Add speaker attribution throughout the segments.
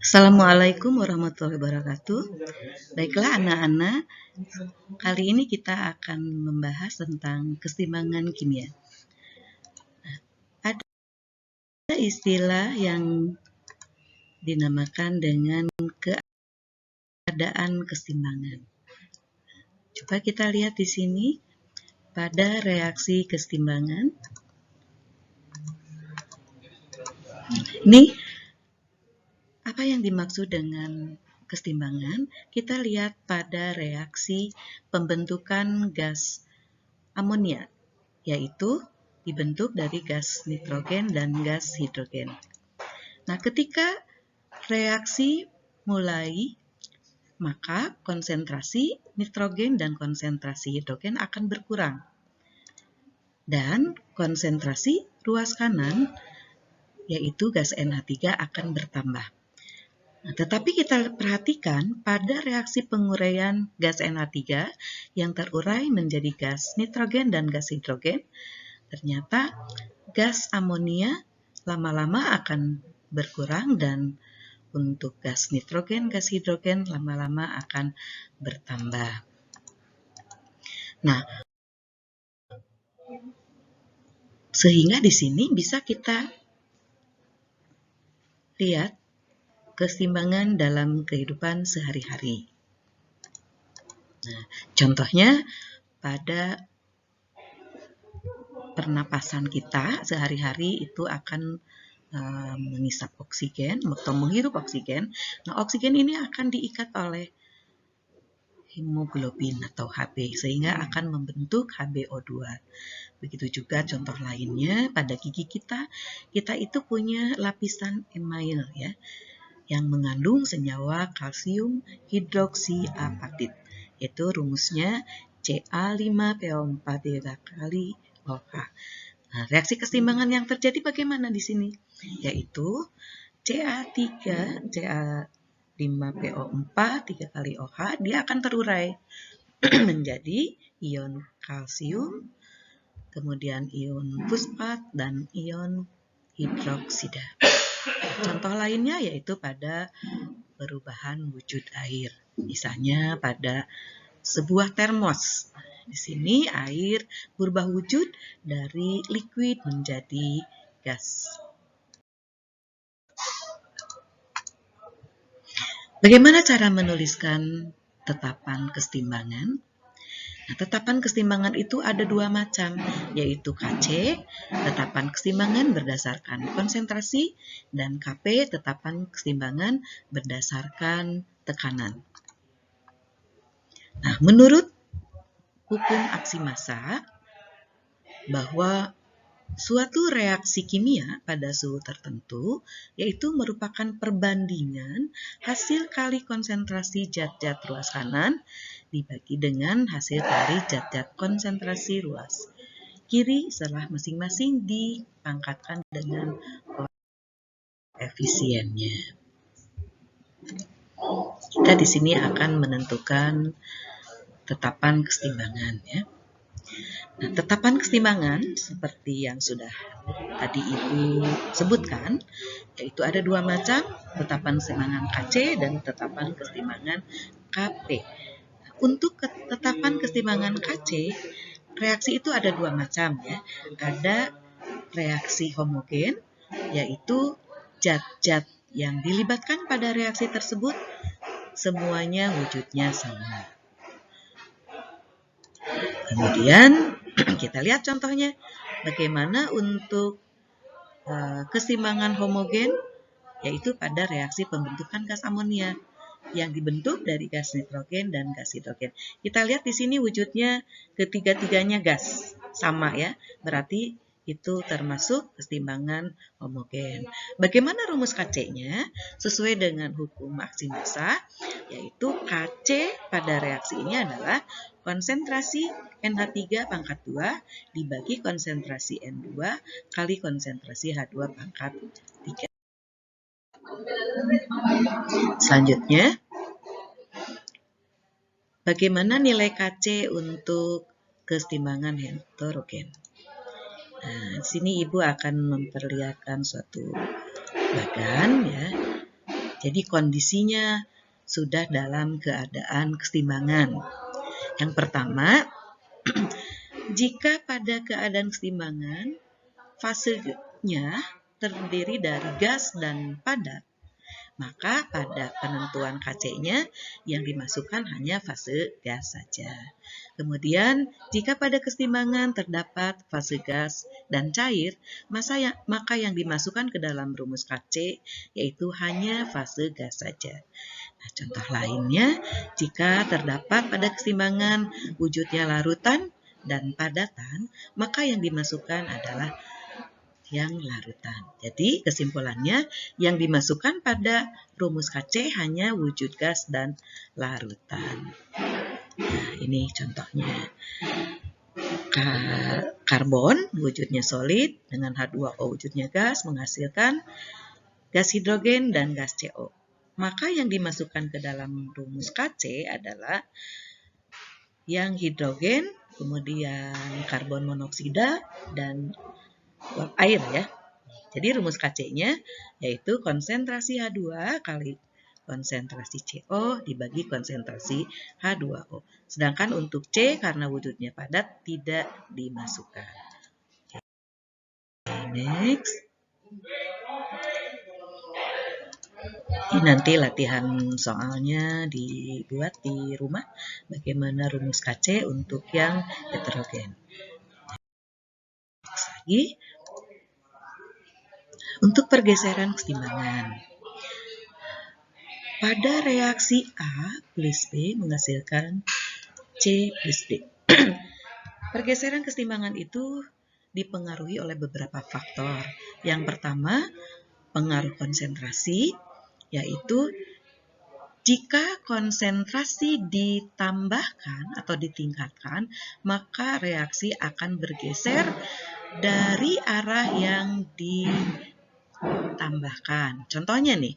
Speaker 1: Assalamualaikum warahmatullahi wabarakatuh. Baiklah anak-anak, kali ini kita akan membahas tentang keseimbangan kimia. Ada istilah yang dinamakan dengan keadaan keseimbangan. Coba kita lihat di sini pada reaksi keseimbangan. Ini apa yang dimaksud dengan keseimbangan? Kita lihat pada reaksi pembentukan gas amonia, yaitu dibentuk dari gas nitrogen dan gas hidrogen. Nah, ketika reaksi mulai, maka konsentrasi nitrogen dan konsentrasi hidrogen akan berkurang. Dan konsentrasi ruas kanan, yaitu gas NH3 akan bertambah. Nah, tetapi kita perhatikan pada reaksi penguraian gas NH3 yang terurai menjadi gas nitrogen dan gas hidrogen, ternyata gas amonia lama-lama akan berkurang dan untuk gas nitrogen, gas hidrogen lama-lama akan bertambah. Nah, sehingga di sini bisa kita lihat keseimbangan dalam kehidupan sehari-hari. Nah, contohnya pada pernapasan kita sehari-hari itu akan mengisap oksigen atau menghirup oksigen. Nah, oksigen ini akan diikat oleh hemoglobin atau Hb sehingga akan membentuk HbO2. Begitu juga contoh lainnya pada gigi kita itu punya lapisan email ya yang mengandung senyawa kalsium hidroksiapatit. Itu rumusnya Ca5PO4 kali OH. Nah, reaksi keseimbangan yang terjadi bagaimana di sini? Yaitu Ca5PO4 3 kali OH dia akan terurai menjadi ion kalsium, kemudian ion fosfat dan ion hidroksida. Contoh lainnya yaitu pada perubahan wujud air, misalnya pada sebuah termos. Di sini air berubah wujud dari liquid menjadi gas. Bagaimana cara menuliskan tetapan keseimbangan? Nah, tetapan keseimbangan itu ada dua macam, yaitu KC, tetapan keseimbangan berdasarkan konsentrasi, dan KP, tetapan keseimbangan berdasarkan tekanan. Nah, menurut hukum aksi massa, bahwa suatu reaksi kimia pada suhu tertentu, yaitu merupakan perbandingan hasil kali konsentrasi zat-zat ruas kanan dibagi dengan hasil dari zat-zat konsentrasi ruas kiri setelah masing-masing dipangkatkan dengan koefisiennya. Kita di sini akan menentukan tetapan keseimbangan ya. Nah, tetapan keseimbangan seperti yang sudah tadi Ibu sebutkan, yaitu ada dua macam, tetapan keseimbangan KC dan tetapan keseimbangan KP. Untuk tetapan keseimbangan KC, reaksi itu ada dua macam ya. Ada reaksi homogen, yaitu zat-zat yang dilibatkan pada reaksi tersebut semuanya wujudnya sama. Kemudian kita lihat contohnya bagaimana untuk keseimbangan homogen, yaitu pada reaksi pembentukan gas amonia yang dibentuk dari gas nitrogen dan gas hidrogen. Kita lihat di sini wujudnya ketiga-tiganya gas sama ya, berarti itu termasuk keseimbangan homogen. Bagaimana rumus KC-nya? Sesuai dengan hukum aksi massa, yaitu KC pada reaksi ini adalah konsentrasi NH3 pangkat 2 dibagi konsentrasi N2 kali konsentrasi H2 pangkat 3. Selanjutnya, bagaimana nilai KC untuk keseimbangan heterogen? Nah, di sini Ibu akan memperlihatkan suatu bagan ya. Jadi kondisinya sudah dalam keadaan keseimbangan. Yang pertama, jika pada keadaan keseimbangan, fasenya terdiri dari gas dan padat, maka pada penentuan Kc-nya yang dimasukkan hanya fase gas saja. Kemudian, jika pada keseimbangan terdapat fase gas dan cair, maka yang dimasukkan ke dalam rumus Kc yaitu hanya fase gas saja. Nah, contoh lainnya, jika terdapat pada keseimbangan wujudnya larutan dan padatan, maka yang dimasukkan adalah yang larutan. Jadi kesimpulannya, yang dimasukkan pada rumus Kc hanya wujud gas dan larutan. Nah, ini contohnya. Karbon wujudnya solid dengan H2O wujudnya gas menghasilkan gas hidrogen dan gas CO. Maka yang dimasukkan ke dalam rumus Kc adalah yang hidrogen, kemudian karbon monoksida, dan uap air ya. Jadi rumus Kc-nya yaitu konsentrasi H2 kali konsentrasi CO dibagi konsentrasi H2O. Sedangkan untuk C karena wujudnya padat tidak dimasukkan. Next. Ini nanti latihan soalnya dibuat di rumah. Bagaimana rumus Kc untuk yang heterogen. Next lagi. Untuk pergeseran keseimbangan. Pada reaksi A plus B menghasilkan C plus D. Pergeseran keseimbangan itu dipengaruhi oleh beberapa faktor. Yang pertama, pengaruh konsentrasi, yaitu jika konsentrasi ditambahkan atau ditingkatkan, maka reaksi akan bergeser dari arah yang ditambahkan. Contohnya nih,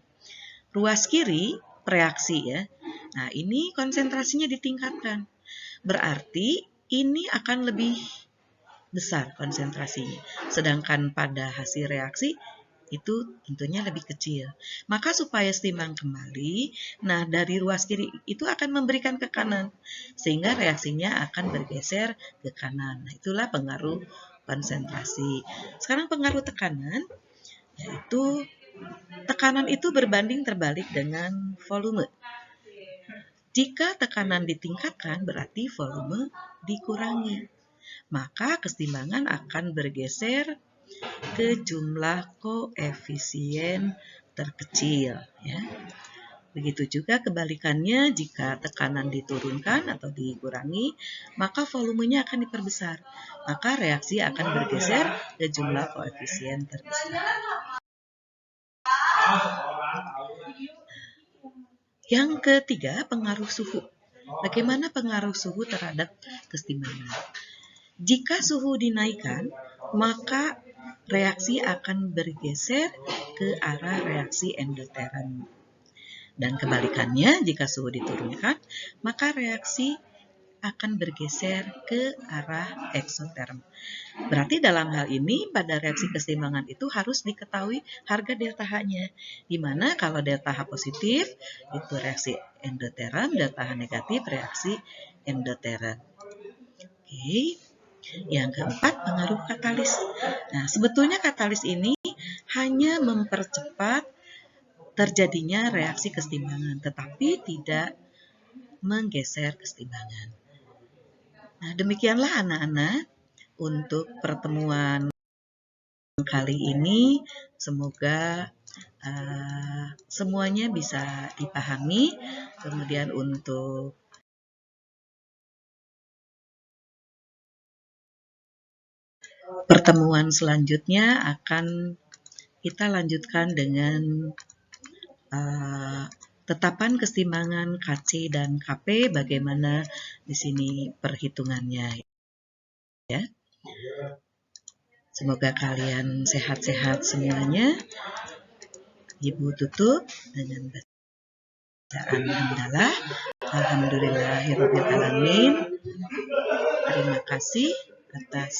Speaker 1: ruas kiri reaksi ya. Nah, ini konsentrasinya ditingkatkan. Berarti ini akan lebih besar konsentrasinya. Sedangkan pada hasil reaksi itu tentunya lebih kecil. Maka supaya seimbang kembali, nah dari ruas kiri itu akan memberikan ke kanan. Sehingga reaksinya akan bergeser ke kanan. Nah, itulah pengaruh konsentrasi. Sekarang pengaruh tekanan, yaitu tekanan itu berbanding terbalik dengan volume. Jika tekanan ditingkatkan, berarti volume dikurangi. Maka keseimbangan akan bergeser ke jumlah koefisien terkecil. Ya. Begitu juga kebalikannya, jika tekanan diturunkan atau dikurangi, maka volumenya akan diperbesar. Maka reaksi akan bergeser ke jumlah koefisien terbesar. Yang ketiga, pengaruh suhu. Bagaimana pengaruh suhu terhadap keseimbangan? Jika suhu dinaikkan, maka reaksi akan bergeser ke arah reaksi endoterm. Dan kebalikannya, jika suhu diturunkan, maka reaksi akan bergeser ke arah eksoterm. Berarti dalam hal ini, pada reaksi keseimbangan itu harus diketahui harga delta H-nya. Di mana kalau delta H positif, itu reaksi endoterm, delta H negatif, reaksi endoterm. Oke. Yang keempat, pengaruh katalis. Nah, sebetulnya katalis ini hanya mempercepat terjadinya reaksi keseimbangan, tetapi tidak menggeser keseimbangan. Nah, demikianlah anak-anak untuk pertemuan kali ini. Semoga semuanya bisa dipahami. Kemudian untuk pertemuan selanjutnya akan kita lanjutkan dengan tetapan keseimbangan Kc dan Kp, bagaimana di sini perhitungannya. Ya. Semoga kalian sehat-sehat semuanya. Ibu tutup dengan bacaan hamdalah. Alhamdulillahirrahmanirrahim. Terima kasih atas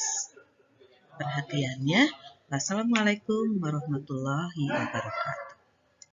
Speaker 1: perhatiannya. Wassalamualaikum warahmatullahi wabarakatuh.